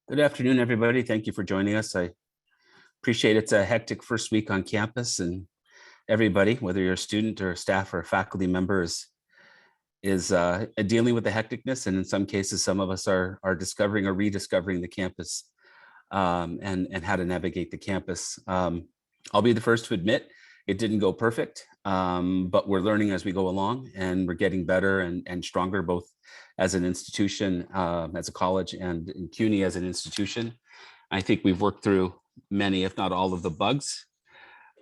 Good afternoon, everybody. Thank you for joining us. I appreciate it's a hectic first week on campus, and everybody, whether you're a student or a staff or a faculty member, is dealing with the hecticness. And in some cases, some of us are discovering or rediscovering the campus and how to navigate the campus. I'll be the first to admit it didn't go perfect, but we're learning as we go along, and we're getting better and stronger, both as an institution, as a college, and in CUNY as an institution. I think we've worked through many, if not all, of the bugs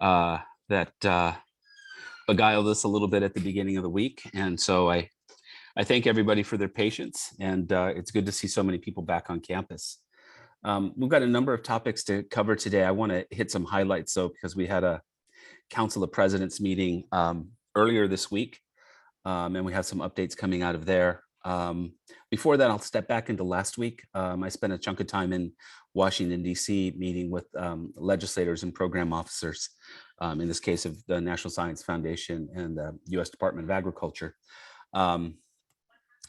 that beguiled us a little bit at the beginning of the week. And so I thank everybody for their patience, and it's good to see so many people back on campus. We've got a number of topics to cover today. I want to hit some highlights, though, because we had a Council of Presidents meeting earlier this week, and we have some updates coming out of there. Before that, I'll step back into last week. I spent a chunk of time in Washington, D.C., meeting with legislators and program officers, in this case of the National Science Foundation and the U.S. Department of Agriculture.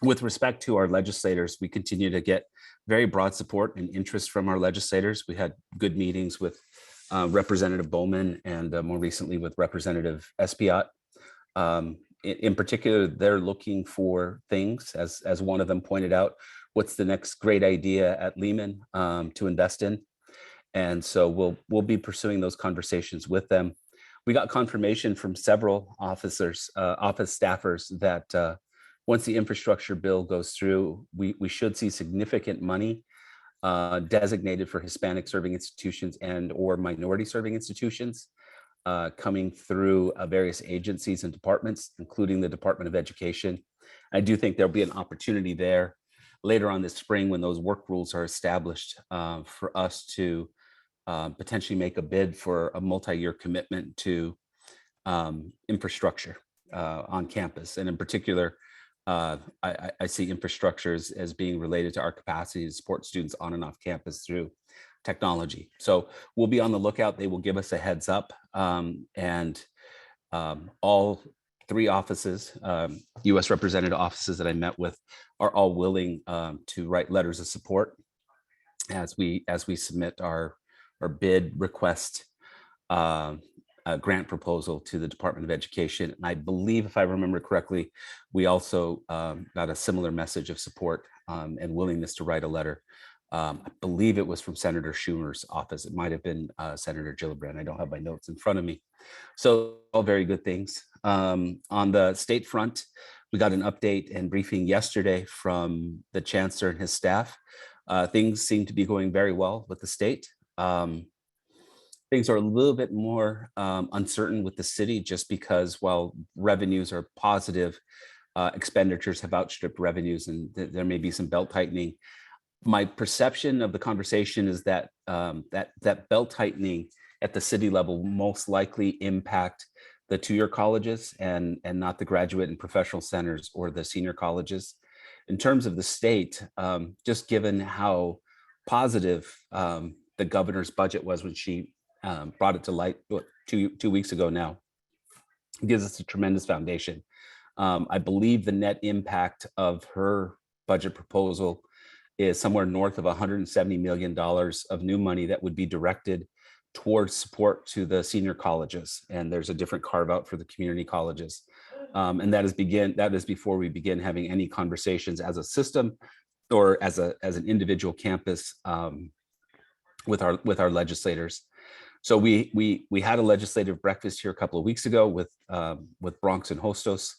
With respect to our legislators, we continue to get very broad support and interest from our legislators. We had good meetings with Representative Bowman and more recently with Representative Espiat. In particular, they're looking for things, as one of them pointed out, what's the next great idea at Lehman to invest in? And so we'll be pursuing those conversations with them. We got confirmation from several office staffers that once the infrastructure bill goes through, we should see significant money designated for Hispanic serving institutions and or minority serving institutions coming through various agencies and departments, including the Department of Education. I do think there'll be an opportunity there later on this spring when those work rules are established for us to potentially make a bid for a multi-year commitment to infrastructure on campus. And in particular, I see infrastructure as being related to our capacity to support students on and off campus through technology. So we'll be on the lookout. They will give us a heads up, and all three offices, U.S. representative offices that I met with, are all willing to write letters of support as we submit our bid request grant proposal to the Department of Education. And I believe, if I remember correctly, we also got a similar message of support and willingness to write a letter. I believe it was from Senator Schumer's office. It might have been Senator Gillibrand. I don't have my notes in front of me. So all very good things. On the state front, we got an update and briefing yesterday from the chancellor and his staff. Things seem to be going very well with the state. Things are a little bit more uncertain with the city, just because while revenues are positive, expenditures have outstripped revenues, and there may be some belt tightening. My perception of the conversation is that that belt tightening at the city level will most likely impact the two-year colleges and not the graduate and professional centers or the senior colleges. In terms of the state, just given how positive the governor's budget was when she brought it to light two weeks ago now, it gives us a tremendous foundation. I believe the net impact of her budget proposal is somewhere north of $170 million of new money that would be directed towards support to the senior colleges. And there's a different carve out for the community colleges. And that is before we begin having any conversations as a system or as an individual campus with our legislators. So we had a legislative breakfast here a couple of weeks ago with Bronx and Hostos.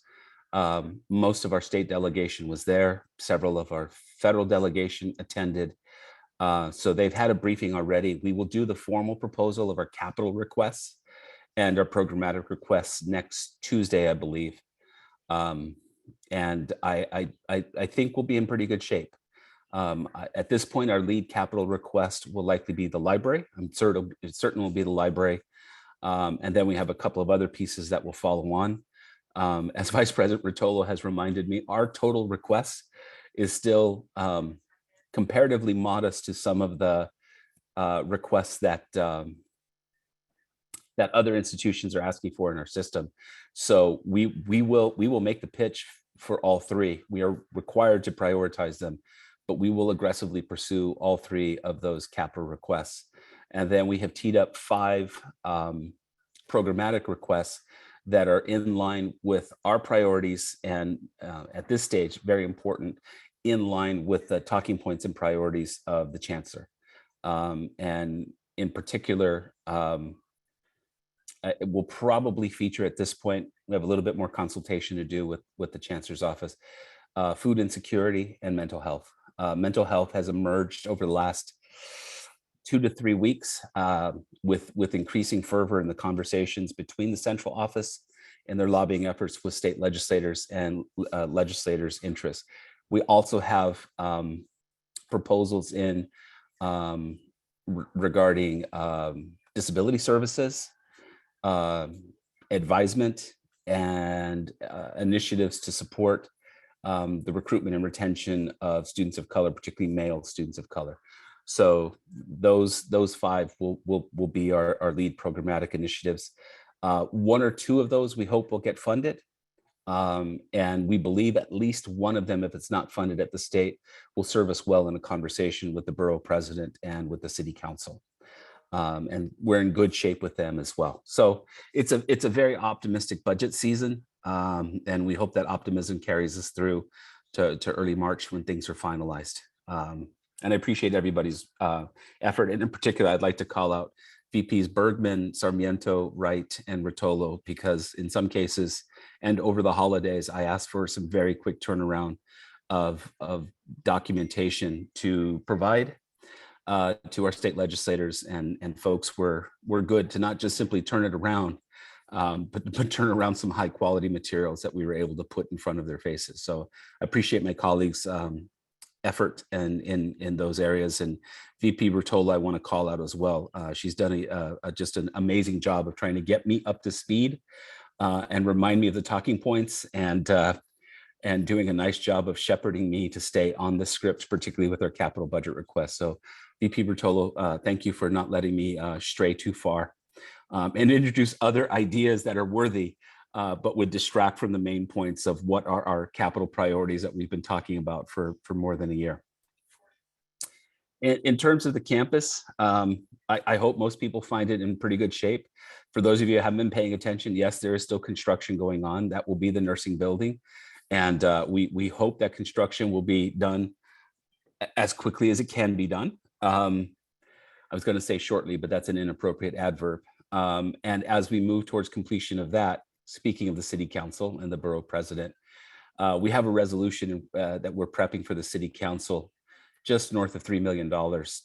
Most of our state delegation was there. Several of our federal delegation attended. So they've had a briefing already. We will do the formal proposal of our capital requests and our programmatic requests next Tuesday, I believe. And I think we'll be in pretty good shape. At this point, our lead capital request will likely be the library. I'm certain it will be the library. And then we have a couple of other pieces that will follow on. As Vice President Rotolo has reminded me, our total requests is still comparatively modest to some of the requests that other institutions are asking for in our system. So we will make the pitch for all three. We are required to prioritize them, but we will aggressively pursue all 3 of those capital requests. And then we have teed up 5 programmatic requests that are in line with our priorities, and at this stage, very important, in line with the talking points and priorities of the chancellor. And in particular, it will probably feature at this point, we have a little bit more consultation to do with the chancellor's office, food insecurity and mental health. Mental health has emerged over the last 2 to 3 weeks with increasing fervor in the conversations between the central office and their lobbying efforts with state legislators and legislators' interests. We also have proposals in regarding disability services, advisement, and initiatives to support the recruitment and retention of students of color, particularly male students of color. So those 5 will be our lead programmatic initiatives. 1 or 2 of those we hope will get funded. And we believe at least one of them, if it's not funded at the state, will serve us well in a conversation with the borough president and with the city council. And we're in good shape with them as well. So it's a very optimistic budget season. And we hope that optimism carries us through to early March when things are finalized. And I appreciate everybody's effort. And in particular, I'd like to call out VPs Bergmann, Sarmiento, Wright, and Rotolo, because in some cases, and over the holidays, I asked for some very quick turnaround of documentation to provide to our state legislators, and folks were good to not just simply turn it around, but turn around some high quality materials that we were able to put in front of their faces. So I appreciate my colleagues' effort and in those areas. And VP Rotolo, I want to call out as well. She's done just an amazing job of trying to get me up to speed and remind me of the talking points, and doing a nice job of shepherding me to stay on the script, particularly with our capital budget requests. So VP Rotolo, thank you for not letting me stray too far and introduce other ideas that are worthy, but would distract from the main points of what are our capital priorities that we've been talking about for more than a year. In terms of the campus, I hope most people find it in pretty good shape. For those of you who haven't been paying attention, yes, there is still construction going on. That will be the nursing building. And we hope that construction will be done as quickly as it can be done. I was going to say shortly, but that's an inappropriate adverb. And as we move towards completion of that, speaking of the city council and the borough president, we have a resolution that we're prepping for the city council just north of $3 million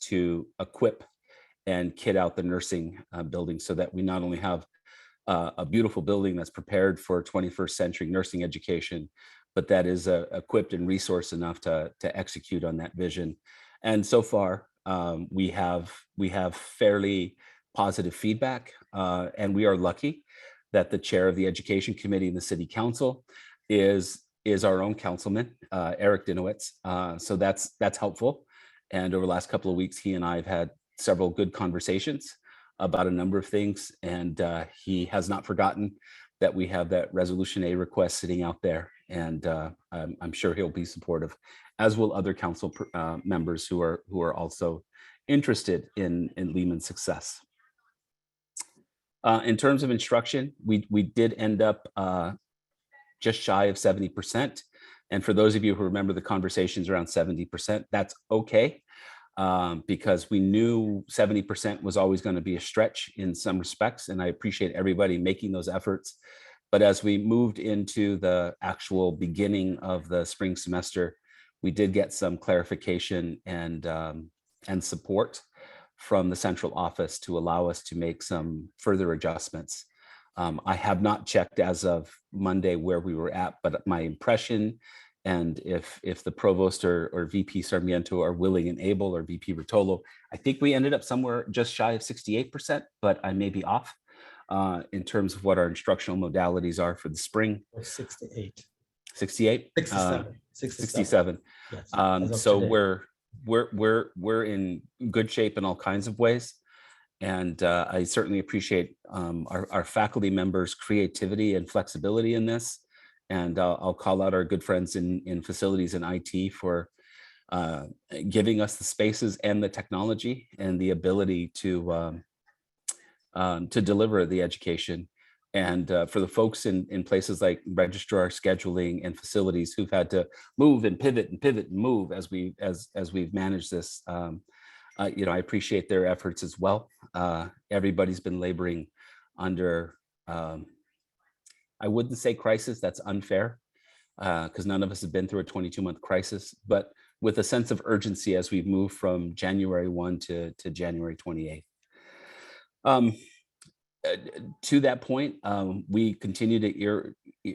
to equip and kit out the nursing building, so that we not only have a beautiful building that's prepared for 21st century nursing education, but that is equipped and resourced enough to execute on that vision. And so far, we have fairly positive feedback, and we are lucky that the chair of the education committee in the city council is our own councilman, Eric Dinowitz. So that's helpful. And over the last couple of weeks, he and I have had several good conversations about a number of things, and he has not forgotten that we have that Resolution A request sitting out there, and I'm sure he'll be supportive, as will other council members who are also interested in Lehman's success. In terms of instruction, we did end up just shy of 70%. And for those of you who remember the conversations around 70%, that's okay, because we knew 70% was always going to be a stretch in some respects. And I appreciate everybody making those efforts. But as we moved into the actual beginning of the spring semester, we did get some clarification and support from the central office to allow us to make some further adjustments. I have not checked as of Monday where we were at, but my impression, and if the provost or VP Sarmiento are willing and able, or VP Rotolo, I think we ended up somewhere just shy of 68%, but I may be off in terms of what our instructional modalities are for the spring. 68. 68? 67. 67. Yes, so we're in good shape in all kinds of ways. And I certainly appreciate our faculty members' creativity and flexibility in this. And I'll call out our good friends in facilities and IT for giving us the spaces and the technology and the ability to deliver the education. And for the folks in places like registrar, scheduling, and facilities who've had to move and pivot and move as we've managed this, I appreciate their efforts as well. Everybody's been laboring under, I wouldn't say crisis, that's unfair, because none of us have been through a 22-month crisis, but with a sense of urgency as we've moved from January 1 to January 28th. To that point, we continue to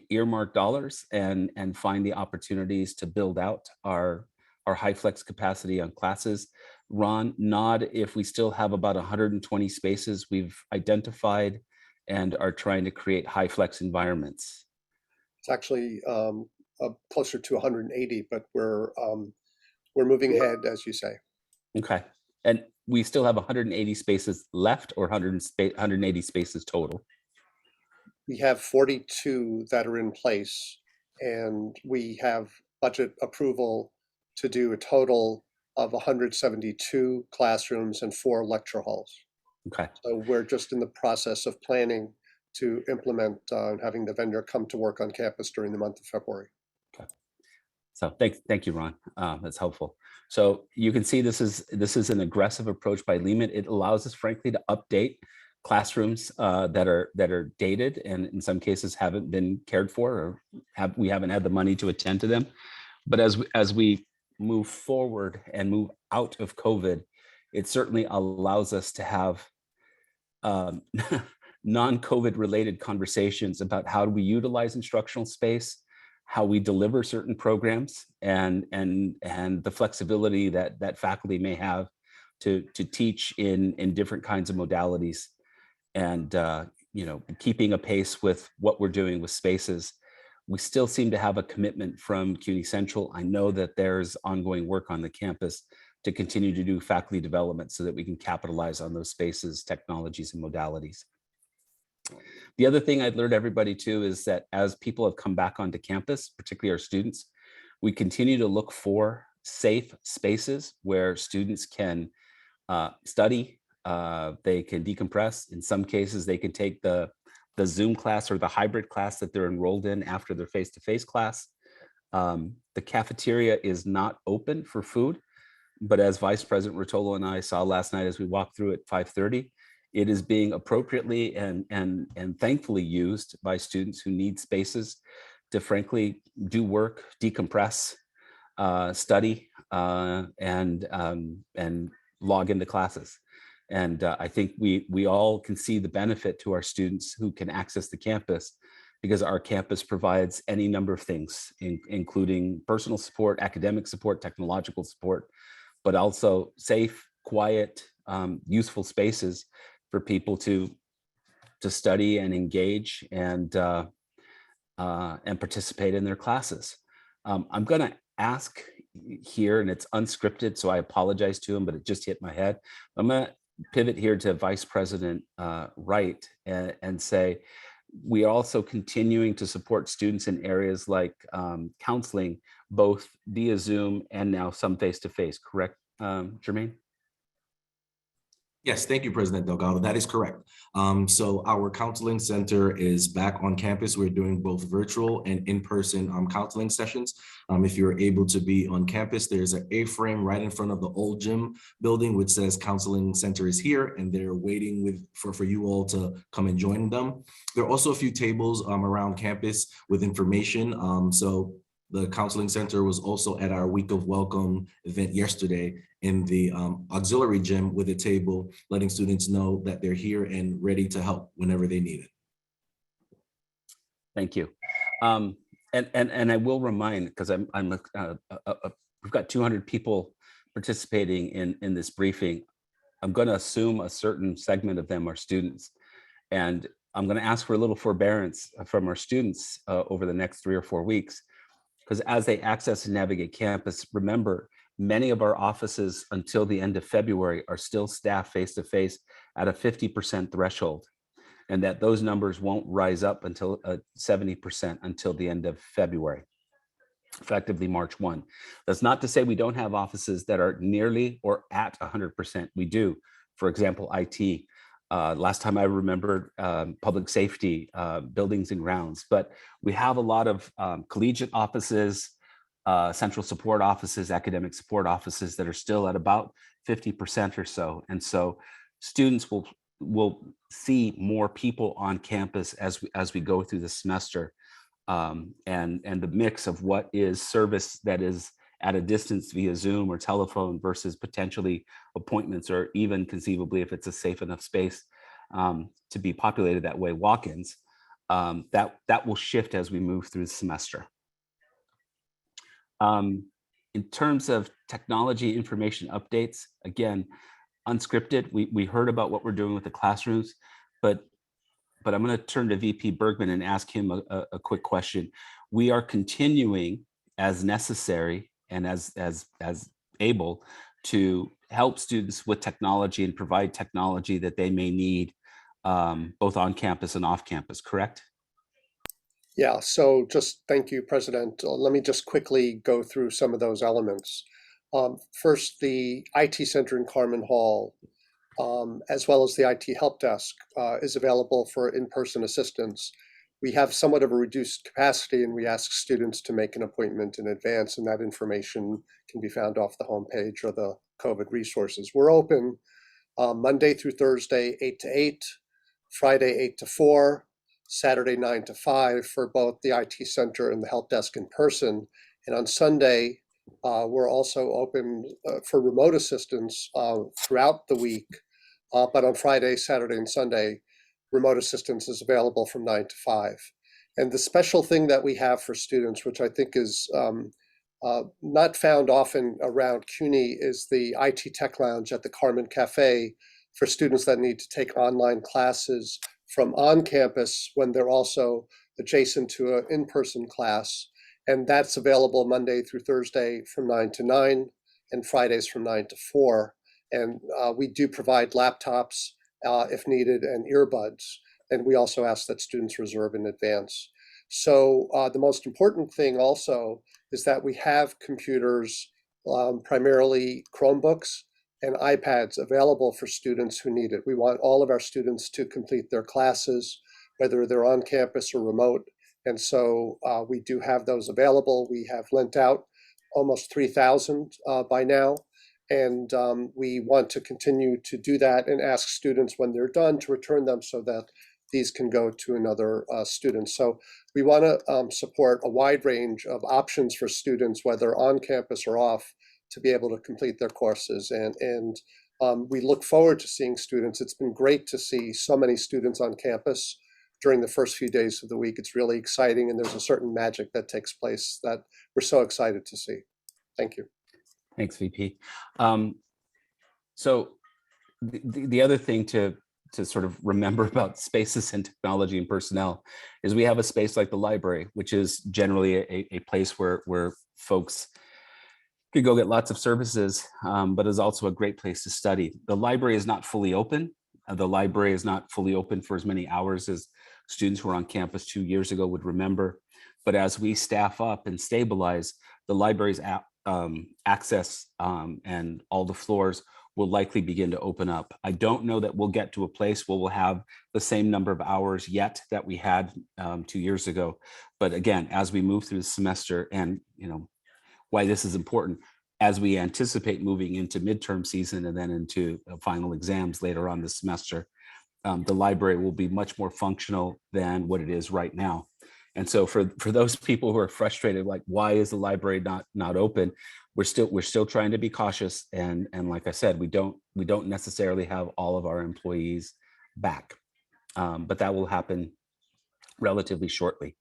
earmark dollars and find the opportunities to build out our high flex capacity on classes. Ron, nod if we still have about 120 spaces we've identified and are trying to create high flex environments. It's actually closer to 180, but we're moving ahead, as you say. Okay, and we still have 180 spaces left, or 180 spaces total? We have 42 that are in place, and we have budget approval to do a total of 172 classrooms and 4 lecture halls. Okay. So we're just in the process of planning to implement having the vendor come to work on campus during the month of February. Okay. So thank you, Ron. That's helpful. So you can see this is an aggressive approach by Lehman. It allows us, frankly, to update classrooms that are dated and in some cases haven't been cared for, or we haven't had the money to attend to them. But as we move forward and move out of COVID, it certainly allows us to have non-COVID related conversations about how do we utilize instructional space, how we deliver certain programs, and the flexibility that faculty may have to teach in different kinds of modalities, and keeping a pace with what we're doing with spaces. We still seem to have a commitment from CUNY Central. I know that there's ongoing work on the campus to continue to do faculty development so that we can capitalize on those spaces, technologies, and modalities. The other thing I'd alert everybody to is that as people have come back onto campus, particularly our students, we continue to look for safe spaces where students can study, they can decompress. In some cases, they can take the Zoom class or the hybrid class that they're enrolled in after their face-to-face class. The cafeteria is not open for food, but as Vice President Rotolo and I saw last night as we walked through at 5:30, it is being appropriately and thankfully used by students who need spaces to frankly do work, decompress, study, and log into classes. And I think we all can see the benefit to our students who can access the campus, because our campus provides any number of things, including personal support, academic support, technological support, but also safe, quiet, useful spaces for people to study and engage and participate in their classes. I'm going to ask here, and it's unscripted, so I apologize to him, but it just hit my head. I'm going to pivot here to Vice President Wright and say, we are also continuing to support students in areas like counseling, both via Zoom and now some face-to-face, correct, Jermaine? Yes, thank you, President Delgado. That is correct. So our counseling center is back on campus. We're doing both virtual and in-person counseling sessions. If you're able to be on campus, there's an A-frame right in front of the old gym building, which says counseling center is here, and they're waiting for you all to come and join them. There are also a few tables around campus with information. So the counseling center was also at our Week of Welcome event yesterday in the auxiliary gym with a table, letting students know that they're here and ready to help whenever they need it. Thank you. And I will remind, because we've got 200 people participating in this briefing. I'm going to assume a certain segment of them are students, and I'm going to ask for a little forbearance from our students over the next 3 or 4 weeks, because as they access and navigate campus, remember, many of our offices until the end of February are still staffed face-to-face at a 50% threshold, and that those numbers won't rise up until 70% until the end of February. effectively March 1. That's not to say we don't have offices that are nearly or at 100%. We do. For example, IT. Last time I remembered, public safety, buildings and grounds. But we have a lot of collegiate offices, central support offices, academic support offices that are still at about 50% or so. And so students will see more people on campus as we go through the semester. And the mix of what is service that is at a distance via Zoom or telephone versus potentially appointments, or even conceivably, if it's a safe enough space to be populated that way, walk-ins, that will shift as we move through the semester. In terms of technology information updates, again, unscripted, we heard about what we're doing with the classrooms, but I'm going to turn to VP Bergmann and ask him a quick question. We are continuing as necessary and as able to help students with technology and provide technology that they may need both on campus and off campus, correct? Yeah, so just thank you, President. Let me just quickly go through some of those elements. First, the IT Center in Carman Hall, as well as the IT Help Desk, is available for in-person assistance. We have somewhat of a reduced capacity, and we ask students to make an appointment in advance, and that information can be found off the homepage or the COVID resources. We're open Monday through Thursday, 8 to 8, Friday, 8 to 4, Saturday, 9 to 5 for both the IT Center and the Help Desk in person. And on Sunday, we're also open for remote assistance throughout the week. But on Friday, Saturday, and Sunday, remote assistance is available from 9 to 5. And the special thing that we have for students, which I think is not found often around CUNY, is the IT Tech Lounge at the Carmen Cafe for students that need to take online classes from on campus when they're also adjacent to an in-person class. And that's available Monday through Thursday from 9 to 9 and Fridays from 9 to 4. And we do provide laptops if needed and earbuds. And we also ask that students reserve in advance. So the most important thing also is that we have computers, primarily Chromebooks and iPads, available for students who need it. We want all of our students to complete their classes, whether they're on campus or remote. And so we do have those available. We have lent out almost 3,000 by now. And we want to continue to do that and ask students when they're done to return them so that these can go to another student. So we want to support a wide range of options for students, whether on campus or off, to be able to complete their courses. And we look forward to seeing students. It's been great to see so many students on campus during the first few days of the week. It's really exciting, and there's a certain magic that takes place that we're so excited to see. Thank you. Thanks, VP. So the other thing to sort of remember about spaces and technology and personnel is we have a space like the library, which is generally a place where folks could go get lots of services, but is also a great place to study. The library is not fully open. The library is not fully open for as many hours as students who were on campus 2 years ago would remember. But as we staff up and stabilize, the library's access and all the floors will likely begin to open up. I don't know that we'll get to a place where we'll have the same number of hours yet that we had 2 years ago. But again, as we move through the semester, and why this is important, as we anticipate moving into midterm season and then into final exams later on this semester, the library will be much more functional than what it is right now. And so for those people who are frustrated, like, why is the library not open? We're still trying to be cautious. And like I said, we don't necessarily have all of our employees back, but that will happen relatively shortly.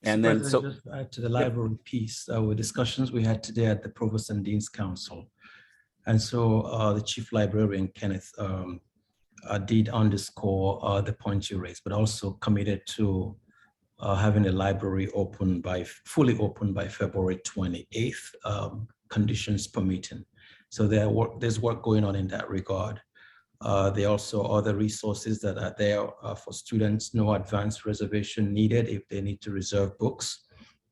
And then, so just add to the library piece, with discussions we had today at the Provost and Dean's Council. And so the Chief Librarian, Kenneth, did underscore the point you raised, but also committed to having a library fully open by February 28th, conditions permitting. So there's work going on in that regard. There are also other resources that are there for students, no advanced reservation needed if they need to reserve books.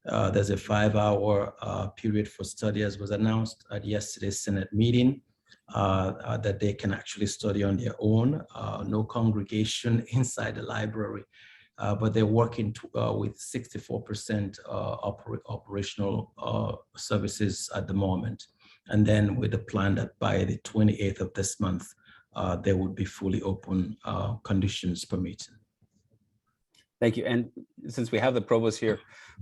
There's a 5-hour period for study, as was announced at yesterday's Senate meeting, that they can actually study on their own. No congregation inside the library, but they're working with 64% operational services at the moment. And then with the plan that by the 28th of this month, they would be fully open, conditions permitting. Thank you. And since we have the provost here,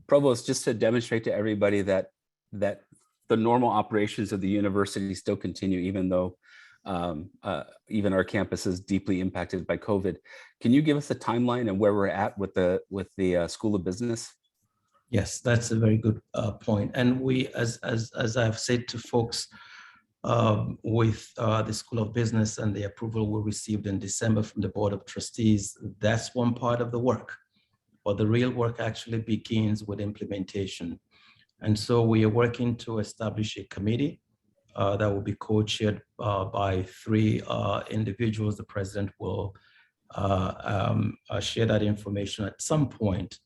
provost, just to demonstrate to everybody that the normal operations of the university still continue, even though even our campus is deeply impacted by COVID. Can you give us a timeline and where we're at with the School of Business? Yes, that's a very good point. And we, as I've said to folks, with the School of Business and the approval we received in December from the Board of Trustees, that's one part of the work. But the real work actually begins with implementation. And so we are working to establish a committee that will be co-chaired by 3 individuals. The president will share that information at some point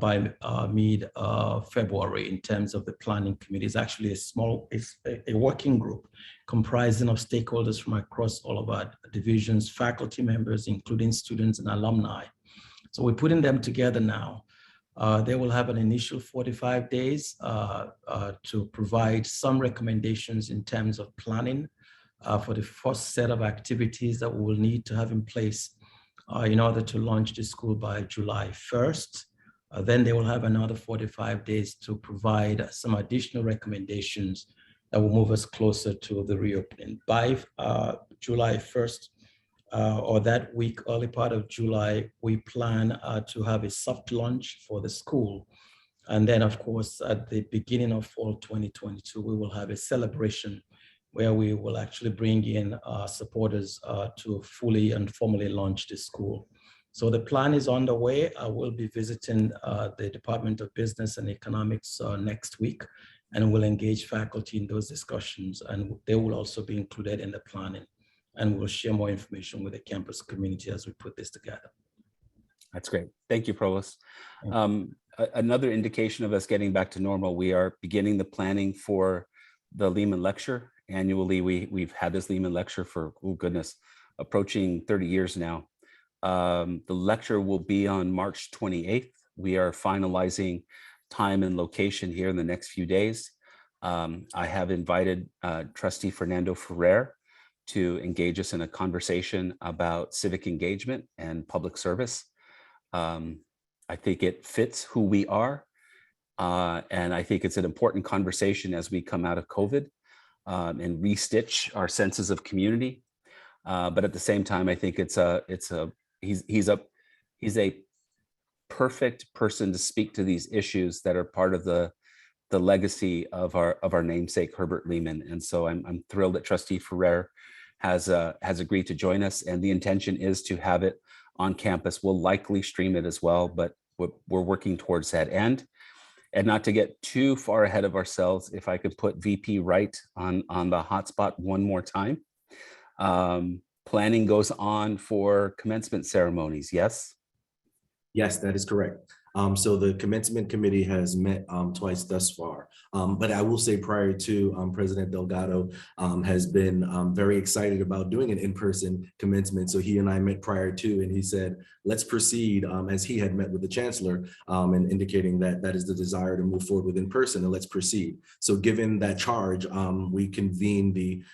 by mid-February in terms of the planning committee. It's actually it's a working group comprising of stakeholders from across all of our divisions, faculty members, including students and alumni. So we're putting them together now. They will have an initial 45 days to provide some recommendations in terms of planning for the first set of activities that we will need to have in place in order to launch the school by July 1st. Then they will have another 45 days to provide some additional recommendations that will move us closer to the reopening. By July 1st, or that week, early part of July, we plan to have a soft launch for the school. And then, of course, at the beginning of fall 2022, we will have a celebration where we will actually bring in supporters to fully and formally launch the school. So the plan is underway. I will be visiting the Department of Business and Economics next week, and we'll engage faculty in those discussions, and they will also be included in the planning. And we'll share more information with the campus community as we put this together. That's great. Thank you, Provost. Another indication of us getting back to normal, we are beginning the planning for the Lehman Lecture. Annually, we've had this Lehman Lecture for, oh goodness, approaching 30 years now. The lecture will be on March 28th. We are finalizing time and location here in the next few days. I have invited Trustee Fernando to engage us in a conversation about civic engagement and public service. I think it fits who we are. And I think it's an important conversation as we come out of COVID and restitch our senses of community. But at the same time, I think he's a perfect person to speak to these issues that are part of the legacy of our namesake, Herbert Lehman. And so I'm thrilled that Trustee Ferrer has agreed to join us, and the intention is to have it on campus. We'll likely stream it as well, but we're working towards that end. And not to get too far ahead of ourselves, if I could put VP Wright on the hotspot one more time. Planning goes on for commencement ceremonies, yes? Yes, that is correct. So the commencement committee has met twice thus far. But I will say prior to President Delgado has been very excited about doing an in-person commencement. So he and I met prior to, and he said, let's proceed as he had met with the chancellor and indicating that that is the desire to move forward with in-person, and let's proceed. So given that charge, we convened the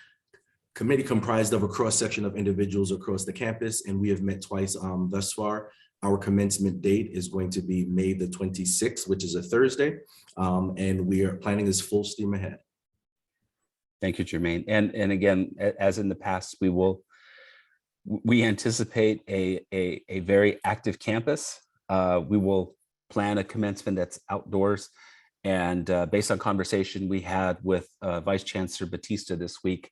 committee comprised of a cross-section of individuals across the campus, and we have met twice thus far. Our commencement date is going to be May the 26th, which is a Thursday, and we are planning this full steam ahead. Thank you, Jermaine. And again, as in the past, we anticipate a very active campus. We will plan a commencement that's outdoors, and based on conversation we had with Vice Chancellor Batista this week,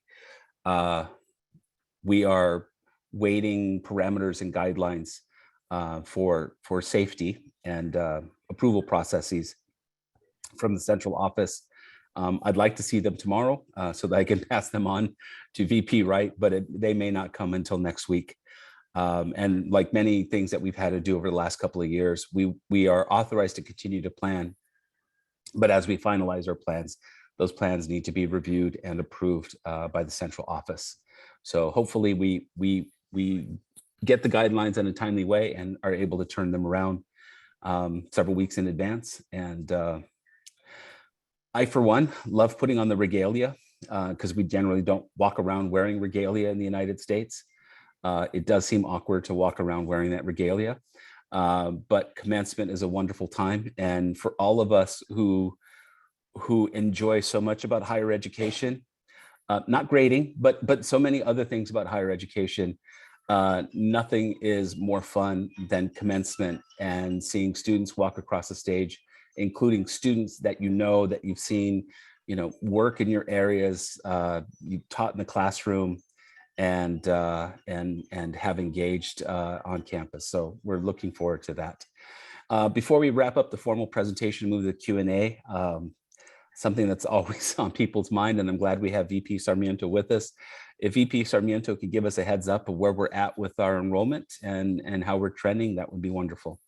we are waiting parameters and guidelines for safety and approval processes from the central office. I'd like to see them tomorrow so that I can pass them on to VP Wright, but they may not come until next week. And like many things that we've had to do over the last couple of years, we are authorized to continue to plan But as we finalize our plans, those plans need to be reviewed and approved by the central office. So hopefully we get the guidelines in a timely way and are able to turn them around several weeks in advance. And I, for one, love putting on the regalia because we generally don't walk around wearing regalia in the United States. It does seem awkward to walk around wearing that regalia, but commencement is a wonderful time. And for all of us who enjoy so much about higher education, not grading, but so many other things about higher education, nothing is more fun than commencement and seeing students walk across the stage, including students that that you've seen, work in your areas, you taught in the classroom, and have engaged on campus. So we're looking forward to that. Before we wrap up the formal presentation, move to the Q&A. Something that's always on people's mind, and I'm glad we have VP Sarmiento with us. If VP Sarmiento could give us a heads up of where we're at with our enrollment and how we're trending, that would be wonderful.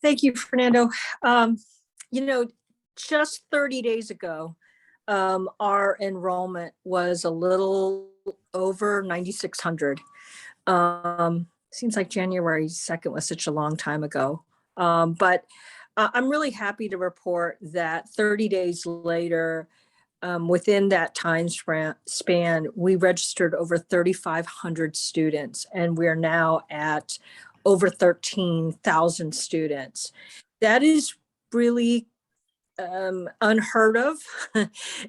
Thank you, Fernando. Just 30 days ago, our enrollment was a little over 9,600. Seems like January 2nd was such a long time ago. But I'm really happy to report that 30 days later, within that time span, we registered over 3,500 students, and we're now at over 13,000 students. That is really unheard of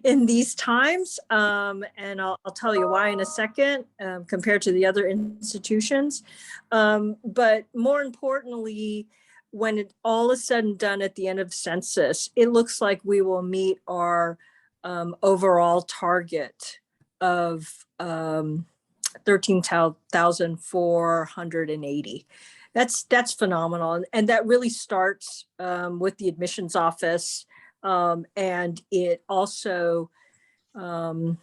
in these times. And I'll tell you why in a second, compared to the other institutions. But more importantly, when it all is said and done at the end of the census, it looks like we will meet our overall target of 13,480. That's phenomenal. And that really starts with the admissions office. And it also, a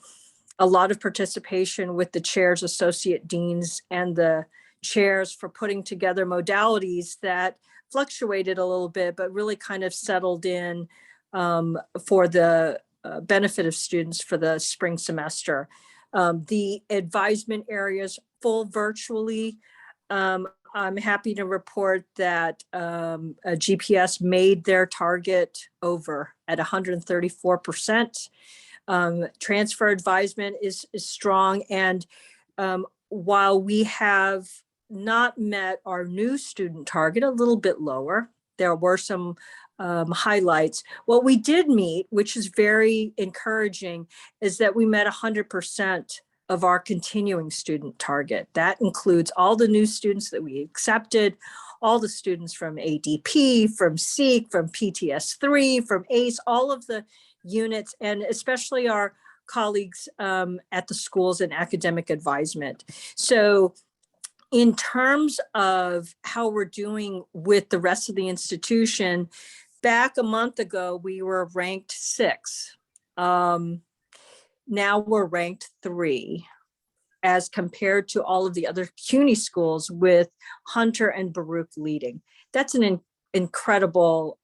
lot of participation with the chairs, associate deans, and the chairs for putting together modalities that fluctuated a little bit, but really kind of settled in for the benefit of students for the spring semester. The advisement areas full virtually. I'm happy to report that GPS made their target over at 134%. Transfer advisement is strong. And while we have not met our new student target, a little bit lower, there were some highlights. What we did meet, which is very encouraging, is that we met 100% of our continuing student target. That includes all the new students that we accepted, all the students from ADP, from SEEK, from PTS3, from ACE, all of the units, and especially our colleagues at the schools in academic advisement. So in terms of how we're doing with the rest of the institution, back a month ago, we were ranked 6. Now we're ranked 3 as compared to all of the other CUNY schools, with Hunter and Baruch leading. That's an incredible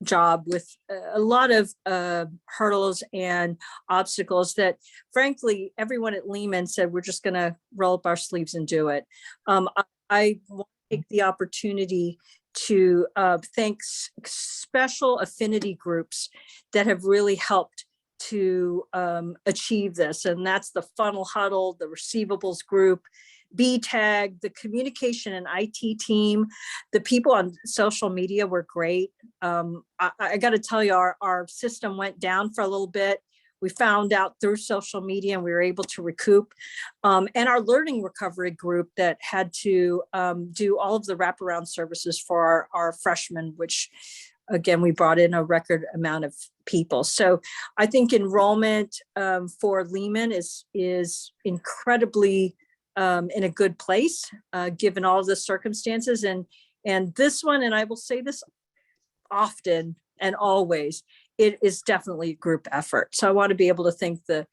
job with a lot of hurdles and obstacles that, frankly, everyone at Lehman said, we're just gonna roll up our sleeves and do it. I want to take the opportunity to thank special affinity groups that have really helped to achieve this. And that's the Funnel Huddle, the Receivables Group, BTAG, the communication and IT team. The people on social media were great. I got to tell you, our system went down for a little bit. We found out through social media and we were able to recoup. And our learning recovery group that had to do all of the wraparound services for our freshmen, which again, we brought in a record amount of people. So I think enrollment for Lehman is incredibly in a good place, given all of the circumstances. And this one, and I will say this often and always, it is definitely a group effort. So I want to be able to thank the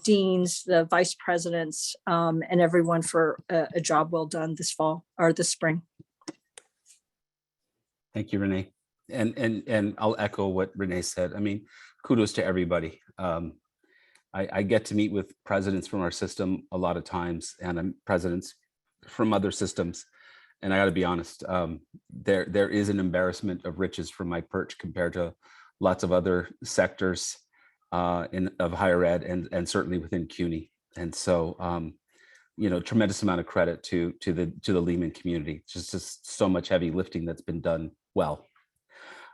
deans, the vice presidents, and everyone for a job well done this fall or this spring. Thank you, Rene. And I'll echo what Rene said. I mean, kudos to everybody. I get to meet with presidents from our system a lot of times, and presidents from other systems. And I got to be honest, there is an embarrassment of riches from my perch compared to lots of other sectors of higher ed and certainly within CUNY. And so, tremendous amount of credit to the Lehman community. Just so much heavy lifting that's been done well.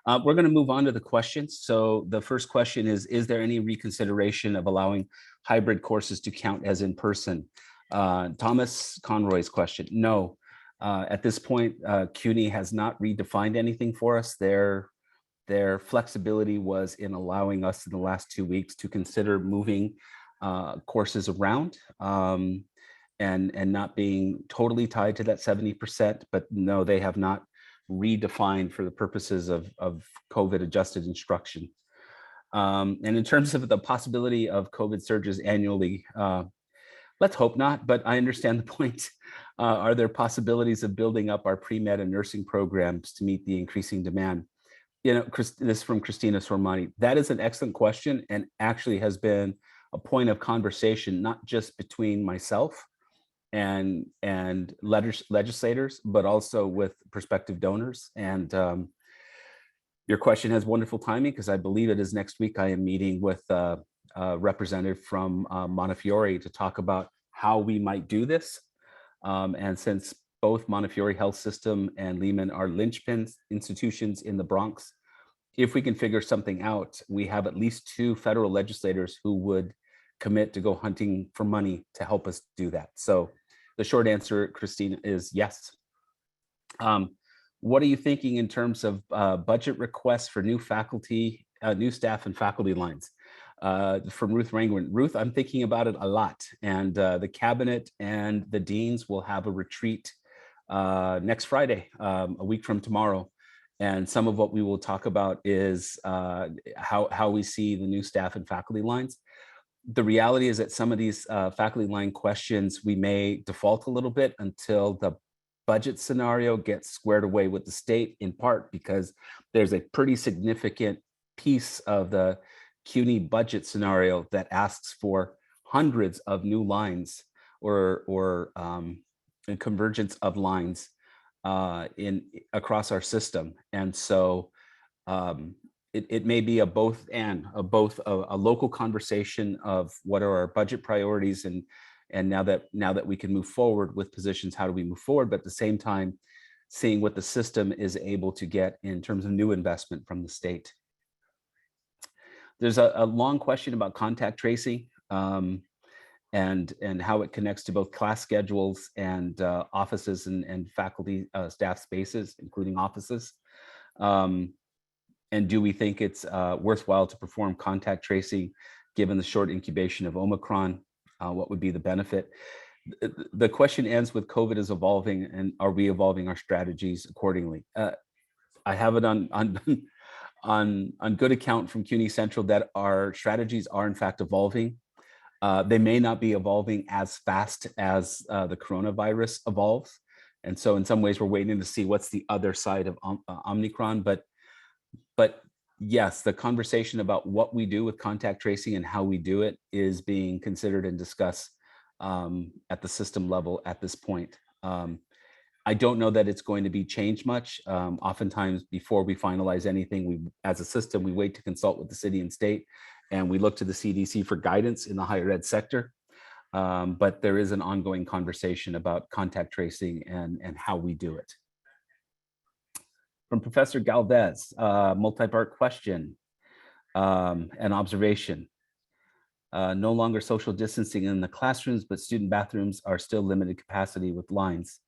We're going to move on to the questions. So the first question is there any reconsideration of allowing hybrid courses to count as in person? Thomas Conroy's question, no. At this point, CUNY has not redefined anything for us. Their flexibility was in allowing us in the last 2 weeks to consider moving courses around and not being totally tied to that 70%, but no, they have not redefined for the purposes of COVID adjusted instruction. And in terms of the possibility of COVID surges annually, let's hope not, but I understand the point. Are there possibilities of building up our pre-med and nursing programs to meet the increasing demand? This is from Christina Sormani. That is an excellent question and actually has been a point of conversation, not just between myself and legislators, but also with prospective donors. And your question has wonderful timing because I believe it is next week. I am meeting with a representative from Montefiore to talk about how we might do this. And since both Montefiore Health System and Lehman are linchpin institutions in the Bronx, if we can figure something out, we have at least 2 federal legislators who would commit to go hunting for money to help us do that. So the short answer, Christine, is yes. What are you thinking in terms of budget requests for new faculty, new staff and faculty lines? From Ruth Rangwin. Ruth, I'm thinking about it a lot. And the cabinet and the deans will have a retreat next Friday, a week from tomorrow. And some of what we will talk about is how we see the new staff and faculty lines. The reality is that some of these faculty line questions, we may default a little bit until the budget scenario gets squared away with the state, in part because there's a pretty significant piece of the CUNY budget scenario that asks for hundreds of new lines or a convergence of lines across our system. And so it may be a local conversation of what are our budget priorities and now that we can move forward with positions, how do we move forward? But at the same time, seeing what the system is able to get in terms of new investment from the state. There's a long question about contact tracing and how it connects to both class schedules and offices and faculty staff spaces, including offices. And do we think it's worthwhile to perform contact tracing given the short incubation of Omicron? What would be the benefit? The question ends with COVID is evolving, and are we evolving our strategies accordingly? I have it on good account from CUNY Central that our strategies are in fact evolving. They may not be evolving as fast as the coronavirus evolves. And so in some ways we're waiting to see what's the other side of Omicron, but yes, the conversation about what we do with contact tracing and how we do it is being considered and discussed at the system level at this point. I don't know that it's going to be changed much. Oftentimes before we finalize anything, as a system, we wait to consult with the city and state, and we look to the CDC for guidance in the higher ed sector. But there is an ongoing conversation about contact tracing and how we do it. From Professor Galvez, multi-part question and observation. No longer social distancing in the classrooms, but student bathrooms are still limited capacity with lines.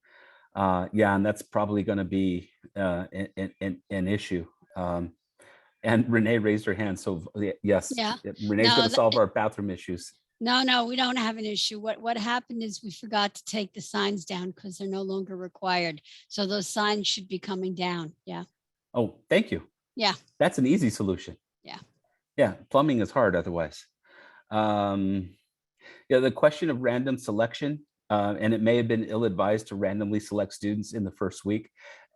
Yeah, and that's probably going to be an issue. And Rene raised her hand, so yes, Yeah. Rene's going to solve our bathroom issues. No, we don't have an issue. What happened is we forgot to take the signs down because they're no longer required. So those signs should be coming down. Yeah. Oh, thank you. Yeah. That's an easy solution. Yeah. Yeah, plumbing is hard otherwise. Yeah, the question of random selection, and it may have been ill-advised to randomly select students in the first week.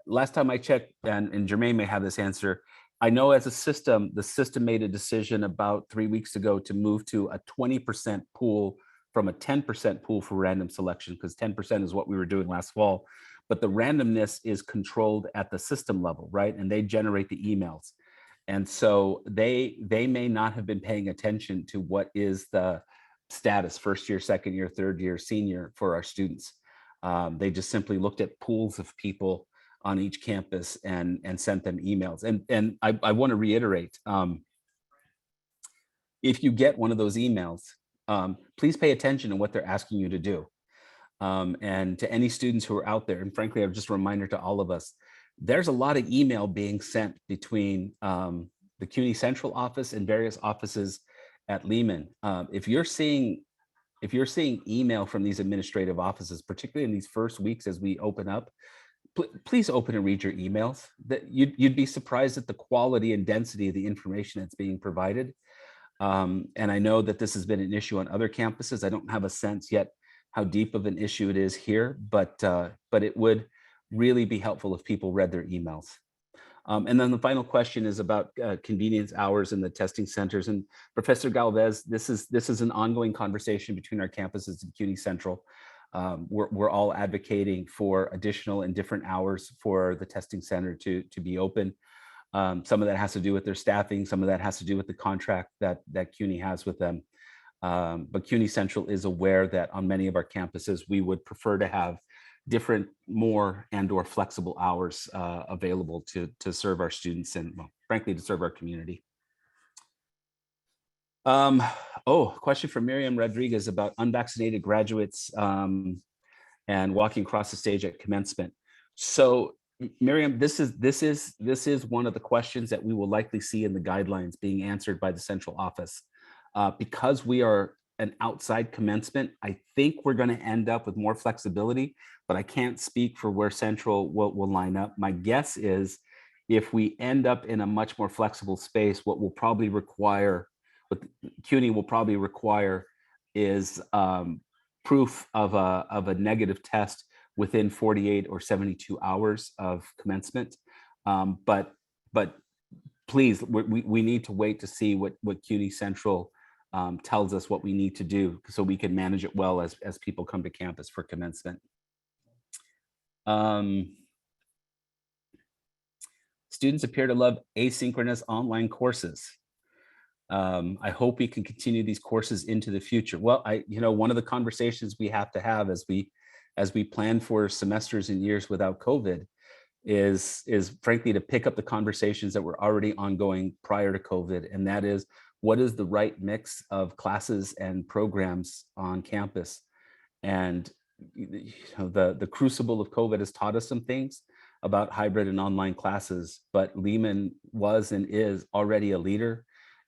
last time I checked, and Jermaine may have this answer, I know as a system, the system made a decision about 3 weeks ago to move to a 20% pool from a 10% pool for random selection, because 10% is what we were doing last fall. But the randomness is controlled at the system level, right? And they generate the emails. And so they may not have been paying attention to what is the status, first year, second year, third year, senior for our students. They just simply looked at pools of people on each campus and sent them emails. And I want to reiterate, if you get one of those emails, please pay attention to what they're asking you to do. And to any students who are out there, and frankly, just a reminder to all of us, there's a lot of email being sent between the CUNY Central office and various offices at Lehman. If you're seeing email from these administrative offices, particularly in these first weeks as we open up, please open and read your emails. That you'd be surprised at the quality and density of the information that's being provided. And I know that this has been an issue on other campuses. I don't have a sense yet how deep of an issue it is here, but it would really be helpful if people read their emails. And then the final question is about convenience hours in the testing centers. And Professor Galvez, this is an ongoing conversation between our campuses and CUNY Central. We're all advocating for additional and different hours for the testing center to be open. Some of that has to do with their staffing. Some of that has to do with the contract that CUNY has with them. But CUNY Central is aware that on many of our campuses, we would prefer to have different, more and/or flexible hours available to serve our students and, well, frankly, to serve our community. Question from Miriam Rodriguez about unvaccinated graduates and walking across the stage at commencement. So, Miriam, this is one of the questions that we will likely see in the guidelines being answered by the central office. Because we are an outside commencement, I think we're going to end up with more flexibility, but I can't speak for where Central will line up. My guess is if we end up in a much more flexible space, what CUNY will probably require is proof of a negative test within 48 or 72 hours of commencement. But please, we need to wait to see what CUNY Central tells us what we need to do so we can manage it well as people come to campus for commencement. Students appear to love asynchronous online courses. I hope we can continue these courses into the future. Well, one of the conversations we have to have as we plan for semesters and years without COVID is frankly to pick up the conversations that were already ongoing prior to COVID, and that is, what is the right mix of classes and programs on campus? And the crucible of COVID has taught us some things about hybrid and online classes, but Lehman was and is already a leader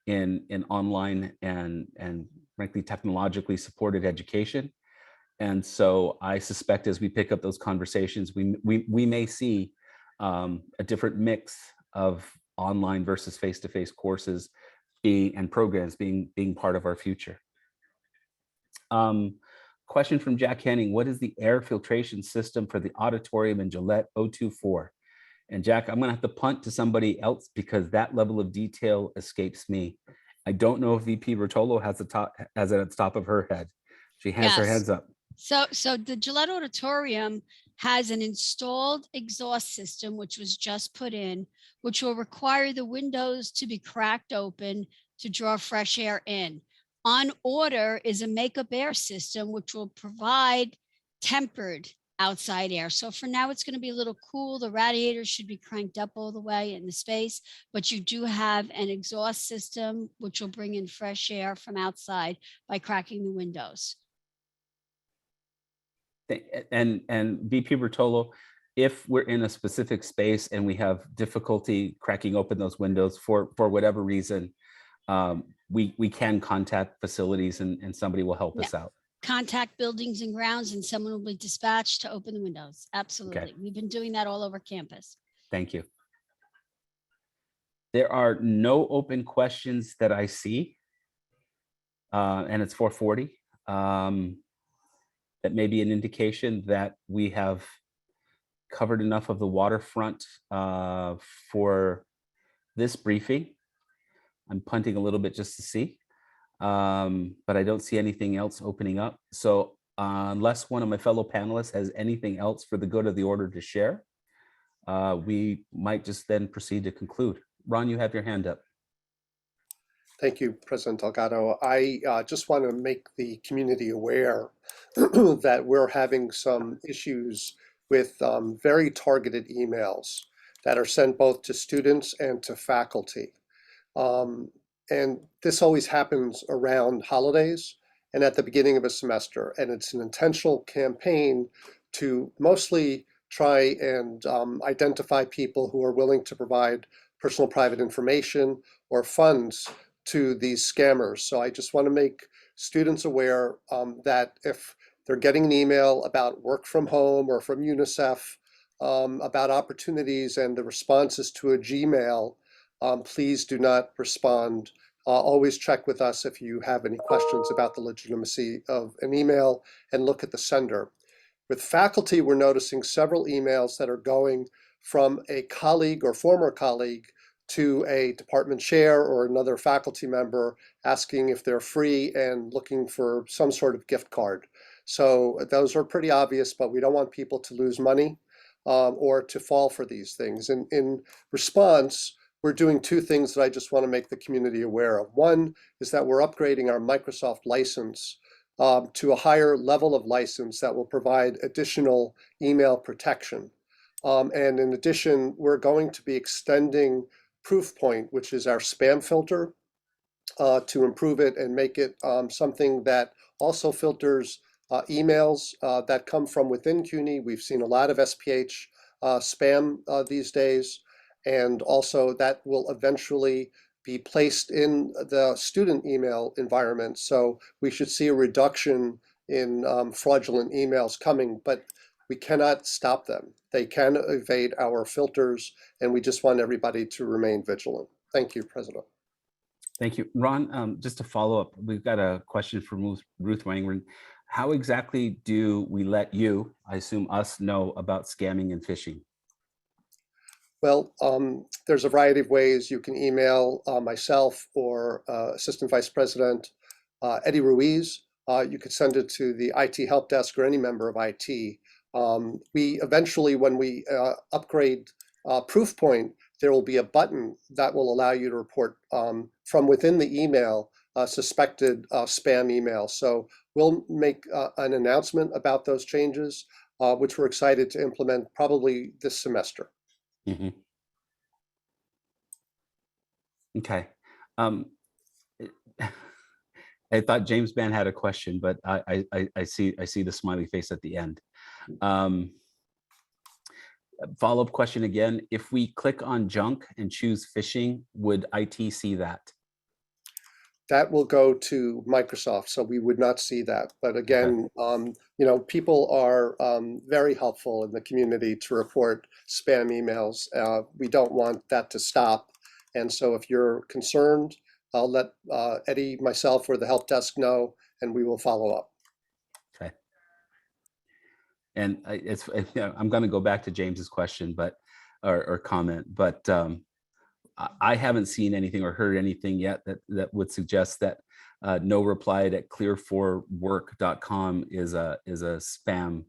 in online and frankly technologically supported education. And so I suspect as we pick up those conversations, we may see a different mix of online versus face-to-face courses and programs being part of our future. Question from Jack Henning: what is the air filtration system for the auditorium in Gillette 024? And Jack, I'm gonna have to punt to somebody else because that level of detail escapes me. I don't know if VP Rotolo has it at the top of her head. She has her hands up. So the Gillette Auditorium has an installed exhaust system, which was just put in, which will require the windows to be cracked open to draw fresh air in. On order is a makeup air system, which will provide tempered outside air. So for now, it's going to be a little cool. The radiators should be cranked up all the way in the space, but you do have an exhaust system, which will bring in fresh air from outside by cracking the windows. And VP Rotolo, if we're in a specific space and we have difficulty cracking open those windows for whatever reason, we can contact facilities and somebody will help us out. Contact buildings and grounds and someone will be dispatched to open the windows. Absolutely. Okay. We've been doing that all over campus. Thank you. There are no open questions that I see, and it's 4:40. That may be an indication that we have covered enough of the waterfront for this briefing. I'm punting a little bit just to see, but I don't see anything else opening up. So unless one of my fellow panelists has anything else for the good of the order to share, we might just then proceed to conclude. Ron, you have your hand up. Thank you, President Delgado. I just want to make the community aware that we're having some issues with very targeted emails that are sent both to students and to faculty. And this always happens around holidays and at the beginning of a semester. And it's an intentional campaign to mostly try and identify people who are willing to provide personal private information or funds to these scammers. So I just want to make students aware that if they're getting an email about work from home or from UNICEF about opportunities and the response is to a Gmail, please do not respond. Always check with us if you have any questions about the legitimacy of an email and look at the sender. With faculty, we're noticing several emails that are going from a colleague or former colleague to a department chair or another faculty member asking if they're free and looking for some sort of gift card. So those are pretty obvious, but we don't want people to lose money or to fall for these things. And in response, we're doing two things that I just want to make the community aware of. One is that we're upgrading our Microsoft license to a higher level of license that will provide additional email protection. And in addition, we're going to be extending Proofpoint, which is our spam filter, to improve it and make it something that also filters emails that come from within CUNY. We've seen a lot of SPH spam these days, and also that will eventually be placed in the student email environment. So we should see a reduction in fraudulent emails coming, but we cannot stop them. They can evade our filters, and we just want everybody to remain vigilant. Thank you, President. Thank you. Ron, just to follow up, we've got a question from Ruth Wangren. How exactly do we let you, I assume us, know about scamming and phishing? Well, there's a variety of ways. You can email myself or Assistant Vice President Eddie Ruiz. You could send it to the IT Help Desk or any member of IT. We eventually, when we upgrade Proofpoint, there will be a button that will allow you to report from within the email suspected spam email. So we'll make an announcement about those changes, which we're excited to implement probably this semester. Mm-hmm. Okay. I thought James Mann had a question, but I see the smiley face at the end. Follow-up question again. If we click on junk and choose phishing, would IT see that? That will go to Microsoft, so we would not see that. But again, people are very helpful in the community to report spam emails. We don't want that to stop. And so if you're concerned, I'll let Eddie, myself, or the help desk know, and we will follow up. Okay. And I'm going to go back to James's question, but or comment, but I haven't seen anything or heard anything yet that would suggest that no replied at clear4work.com is a spam.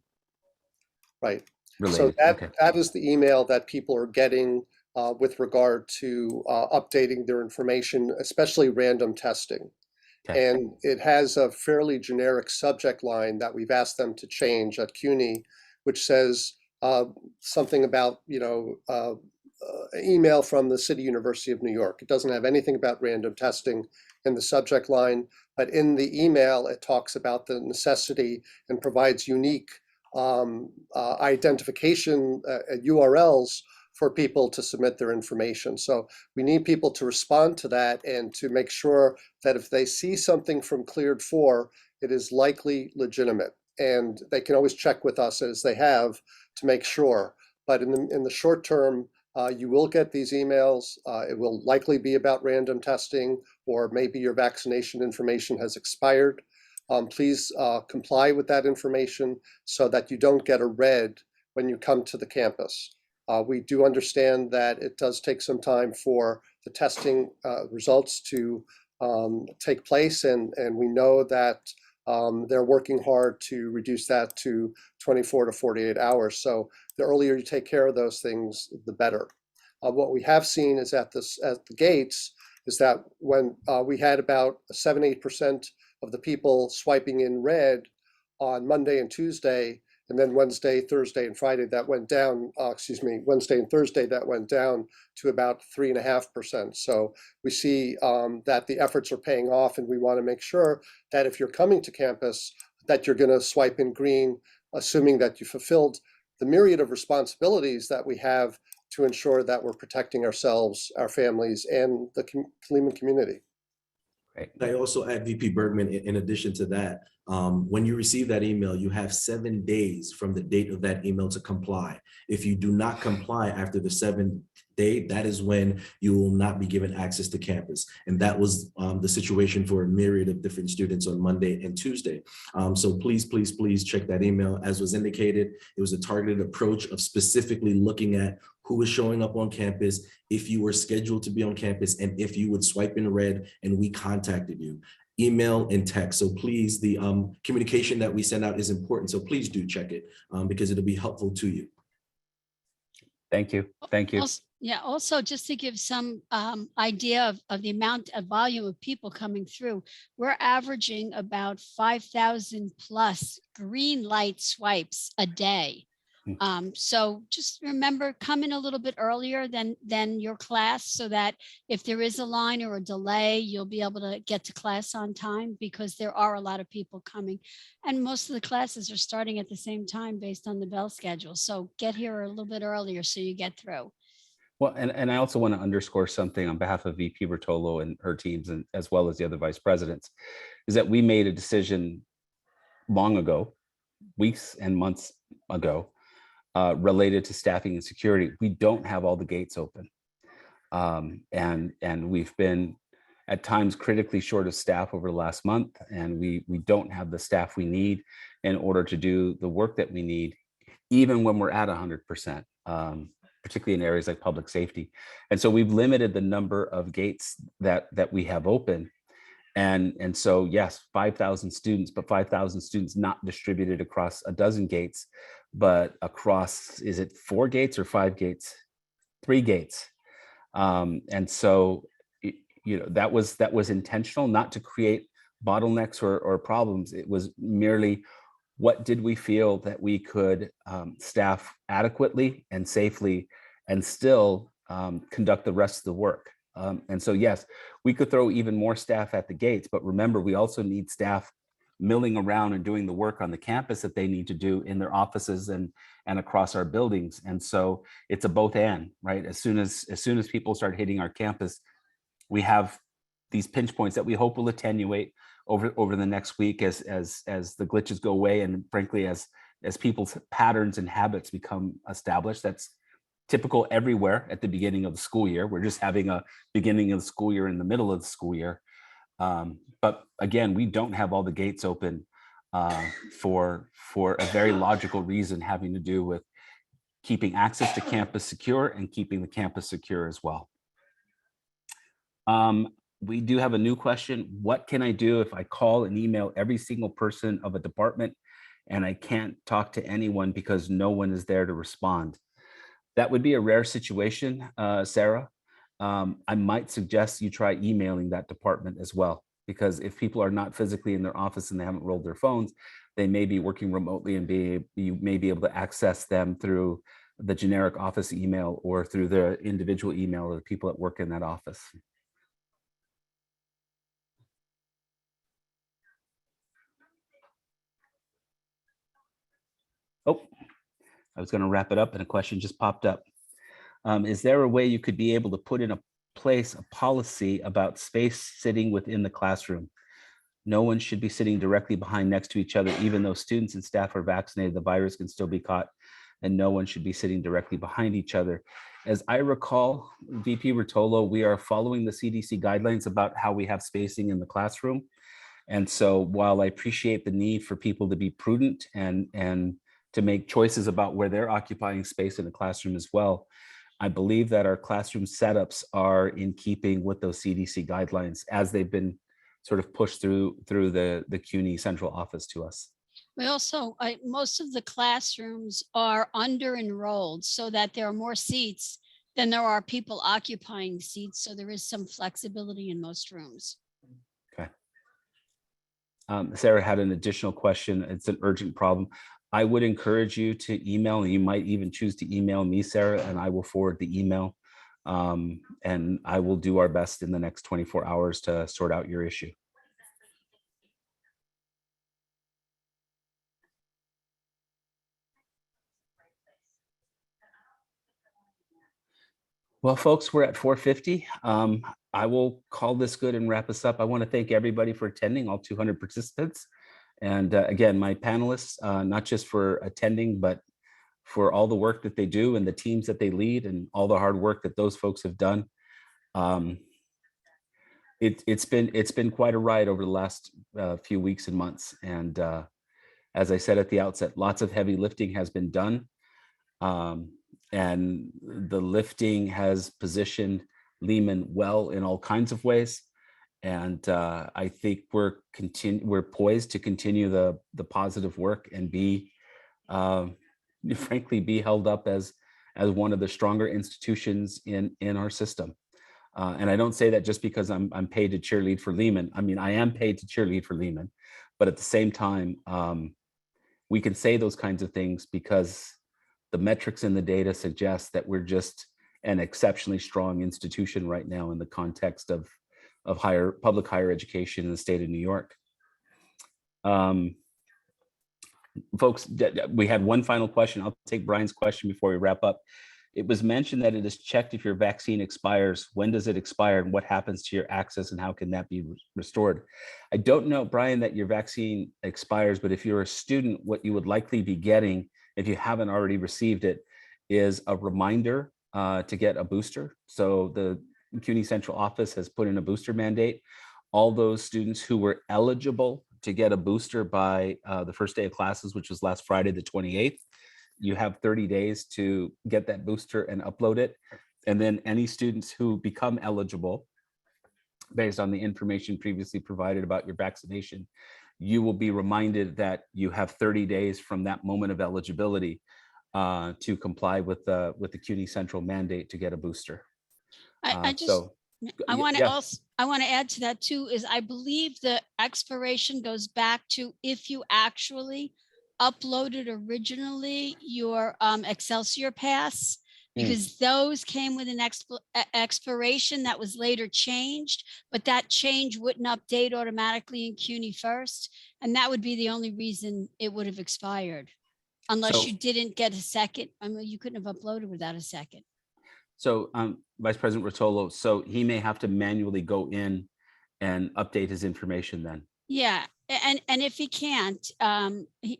Right. Related. So that is the email that people are getting with regard to updating their information, especially random testing. Okay. And it has a fairly generic subject line that we've asked them to change at CUNY, which says something about, email from the City University of New York. It doesn't have anything about random testing in the subject line, but in the email, it talks about the necessity and provides unique identification URLs for people to submit their information. So we need people to respond to that and to make sure that if they see something from Cleared 4, it is likely legitimate. And they can always check with us, as they have, to make sure. But in the short term, you will get these emails. It will likely be about random testing, or maybe your vaccination information has expired. Please comply with that information so that you don't get a red when you come to the campus. We do understand that it does take some time for the testing results to take place, and we know that they're working hard to reduce that to 24 to 48 hours. So the earlier you take care of those things, the better. What we have seen is at the gates is that when we had about 7-8% of the people swiping in red on Monday and Tuesday, and then Wednesday, Thursday, and Friday that went down, Wednesday and Thursday that went down to about 3.5%. So we see that the efforts are paying off, and we want to make sure that if you're coming to campus, that you're going to swipe in green, assuming that you fulfilled the myriad of responsibilities that we have to ensure that we're protecting ourselves, our families, and the Lehman community. Great. I also add, VP Bergmann, in addition to that, when you receive that email, you have 7 days from the date of that email to comply. If you do not comply after the 7th day, that is when you will not be given access to campus. And that was the situation for a myriad of different students on Monday and Tuesday. So please, please, please check that email. As was indicated, it was a targeted approach of specifically looking at who was showing up on campus, if you were scheduled to be on campus, and if you would swipe in red and we contacted you. Email and text. So please, the communication that we send out is important. So please do check it because it'll be helpful to you. Thank you. Thank you. Also just to give some idea of the amount of volume of people coming through, we're averaging about 5,000 plus green light swipes a day. So just remember, come in a little bit earlier than your class so that if there is a line or a delay, you'll be able to get to class on time, because there are a lot of people coming. And most of the classes are starting at the same time based on the bell schedule. So get here a little bit earlier so you get through. Well, and I also want to underscore something on behalf of VP Rotolo and her teams, and as well as the other vice presidents, is that we made a decision long ago, weeks and months ago, related to staffing and security. We don't have all the gates open. And we've been at times critically short of staff over the last month, and we don't have the staff we need in order to do the work that we need, even when we're at 100%, particularly in areas like public safety. And so we've limited the number of gates that we have open. And so, yes, 5,000 students, but 5,000 students not distributed across a dozen gates, but across, is it 4 gates or 5 gates? 3 gates. And so, that was intentional, not to create bottlenecks or problems. It was merely, what did we feel that we could staff adequately and safely and still conduct the rest of the work. And so, yes, we could throw even more staff at the gates, but remember, we also need staff milling around and doing the work on the campus that they need to do in their offices and across our buildings. And so it's a both and, right? As soon as people start hitting our campus, we have these pinch points that we hope will attenuate over the next week as the glitches go away, and frankly, as people's patterns and habits become established. That's typical everywhere at the beginning of the school year. We're just having a beginning of the school year in the middle of the school year. But again, we don't have all the gates open for a very logical reason, having to do with keeping access to campus secure and keeping the campus secure as well. We do have a new question. What can I do if I call and email every single person of a department and I can't talk to anyone because no one is there to respond? That would be a rare situation, Sarah. I might suggest you try emailing that department as well, because if people are not physically in their office and they haven't rolled their phones, they may be working remotely, and you may be able to access them through the generic office email or through the individual email of the people that work in that office. Oh, I was going to wrap it up and a question just popped up. Is there a way you could be able to put in place a policy about space sitting within the classroom? No one should be sitting directly behind next to each other. Even though students and staff are vaccinated, the virus can still be caught, and no one should be sitting directly behind each other. As I recall, VP Rotolo, we are following the CDC guidelines about how we have spacing in the classroom. And so while I appreciate the need for people to be prudent and to make choices about where they're occupying space in the classroom as well. I believe that our classroom setups are in keeping with those CDC guidelines as they've been sort of pushed through the CUNY central office to us. We also, most of the classrooms are under enrolled so that there are more seats than there are people occupying seats. So there is some flexibility in most rooms. Okay. Sarah had an additional question. It's an urgent problem. I would encourage you to email, and you might even choose to email me, Sarah, and I will forward the email. And I will do our best in the next 24 hours to sort out your issue. Well, folks, we're at 4:50. I will call this good and wrap us up. I want to thank everybody for attending, all 200 participants. And again, my panelists, not just for attending, but for all the work that they do and the teams that they lead and all the hard work that those folks have done. It's been quite a ride over the last few weeks and months. And as I said at the outset, lots of heavy lifting has been done. And the lifting has positioned Lehman well in all kinds of ways. And I think we're poised to continue the positive work and be, frankly, be held up as one of the stronger institutions in our system. And I don't say that just because I'm paid to cheerlead for Lehman. I mean, I am paid to cheerlead for Lehman, but at the same time, we can say those kinds of things because the metrics in the data suggest that we're just an exceptionally strong institution right now in the context of public higher education in the state of New York. Folks, we had one final question. I'll take Brian's question before we wrap up. It was mentioned that it is checked if your vaccine expires. When does it expire and what happens to your access and how can that be restored? I don't know, Brian, that your vaccine expires, but if you're a student, what you would likely be getting, if you haven't already received it, is a reminder to get a booster. So the CUNY Central Office has put in a booster mandate. All those students who were eligible to get a booster by the first day of classes, which was last Friday, the 28th, you have 30 days to get that booster and upload it. And then any students who become eligible based on the information previously provided about your vaccination, you will be reminded that you have 30 days from that moment of eligibility to comply with the CUNY Central mandate to get a booster. I want to add to that too, is I believe the expiration goes back to if you actually uploaded originally your Excelsior Pass, because those came with an expiration that was later changed, but that change wouldn't update automatically in CUNY first. And that would be the only reason it would have expired, unless you didn't get a second. I mean, you couldn't have uploaded without a second. So Vice President Rotolo, so he may have to manually go in and update his information then. Yeah. And if he can't,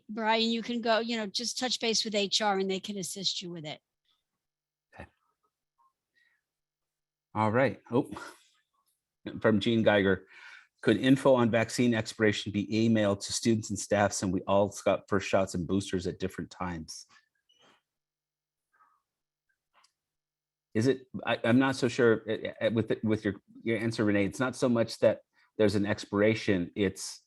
Brian, you can go, just touch base with HR and they can assist you with it. Okay. All right. Oh, from Gene Geiger. Could info on vaccine expiration be emailed to students and staff since we all got first shots and boosters at different times? Is it, I'm not so sure with your answer, Rene. It's not so much that there's an expiration, it's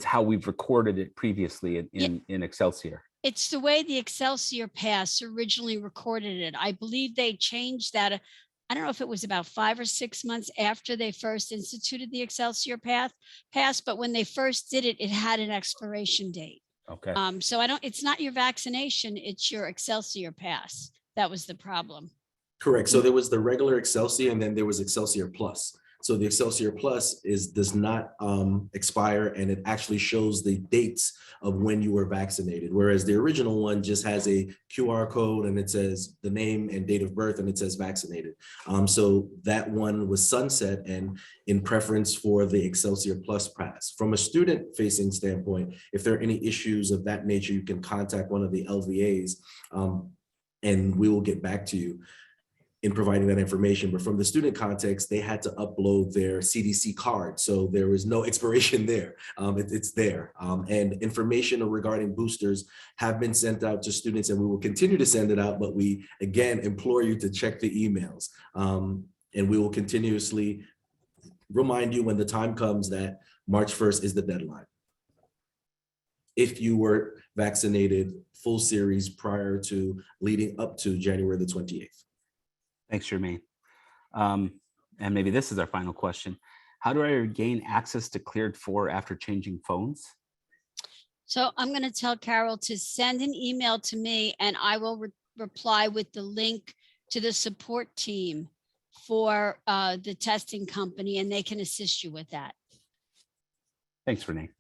how we've recorded it previously in Excelsior. It's the way the Excelsior Pass originally recorded it. I believe they changed that. I don't know if it was about 5 or 6 months after they first instituted the Excelsior Pass, but when they first did it, it had an expiration date. Okay. So it's not your vaccination, it's your Excelsior Pass. That was the problem. Correct. So there was the regular Excelsior and then there was Excelsior Plus. So the Excelsior Plus does not expire, and it actually shows the dates of when you were vaccinated. Whereas the original one just has a QR code and it says the name and date of birth and it says vaccinated. So that one was sunset and in preference for the Excelsior Plus Pass. From a student facing standpoint, if there are any issues of that nature, you can contact one of the LVAs and we will get back to you. in providing that information. But from the student context, they had to upload their CDC card. So there was no expiration there. It's there. And information regarding boosters have been sent out to students, and we will continue to send it out. But we, again, implore you to check the emails. And we will continuously remind you when the time comes that March 1st is the deadline. If you were vaccinated full series prior to leading up to January the 28th. Thanks, Jermaine. And maybe this is our final question. How do I regain access to Cleared 4 after changing phones? So I'm going to tell Carol to send an email to me, and I will reply with the link to the support team for the testing company, and they can assist you with that. Thanks, Rene.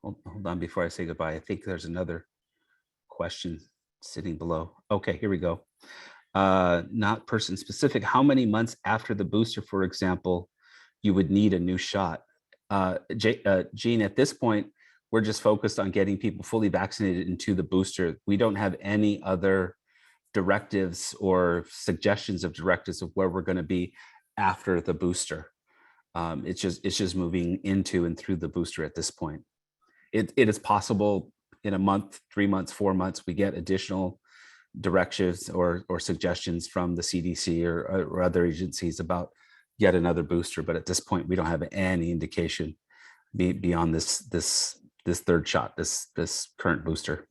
Hold on before I say goodbye. I think there's another question sitting below. Okay, here we go. Not person specific. How many months after the booster, for example, you would need a new shot? Jean, at this point, we're just focused on getting people fully vaccinated into the booster. We don't have any other directives or suggestions of directives of where we're going to be after the booster. It's just moving into and through the booster at this point. It is possible in a month, 3 months, 4 months, we get additional directives or suggestions from the CDC or other agencies about yet another booster. But at this point, we don't have any indication beyond this third shot, this current booster.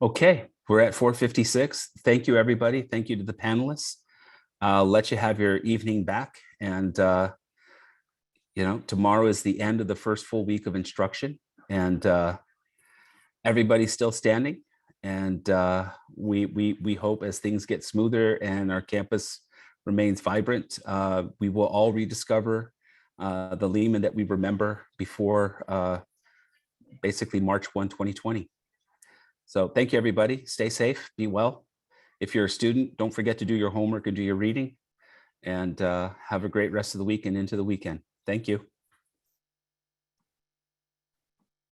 Okay, we're at 4:56. Thank you, everybody. Thank you to the panelists. I'll let you have your evening back. And tomorrow is the end of the first full week of instruction, and everybody's still standing. And we hope as things get smoother and our campus remains vibrant, we will all rediscover the Lehman that we remember before basically March 1, 2020. So thank you, everybody. Stay safe, be well. If you're a student, don't forget to do your homework and do your reading, and have a great rest of the week and into the weekend. Thank you.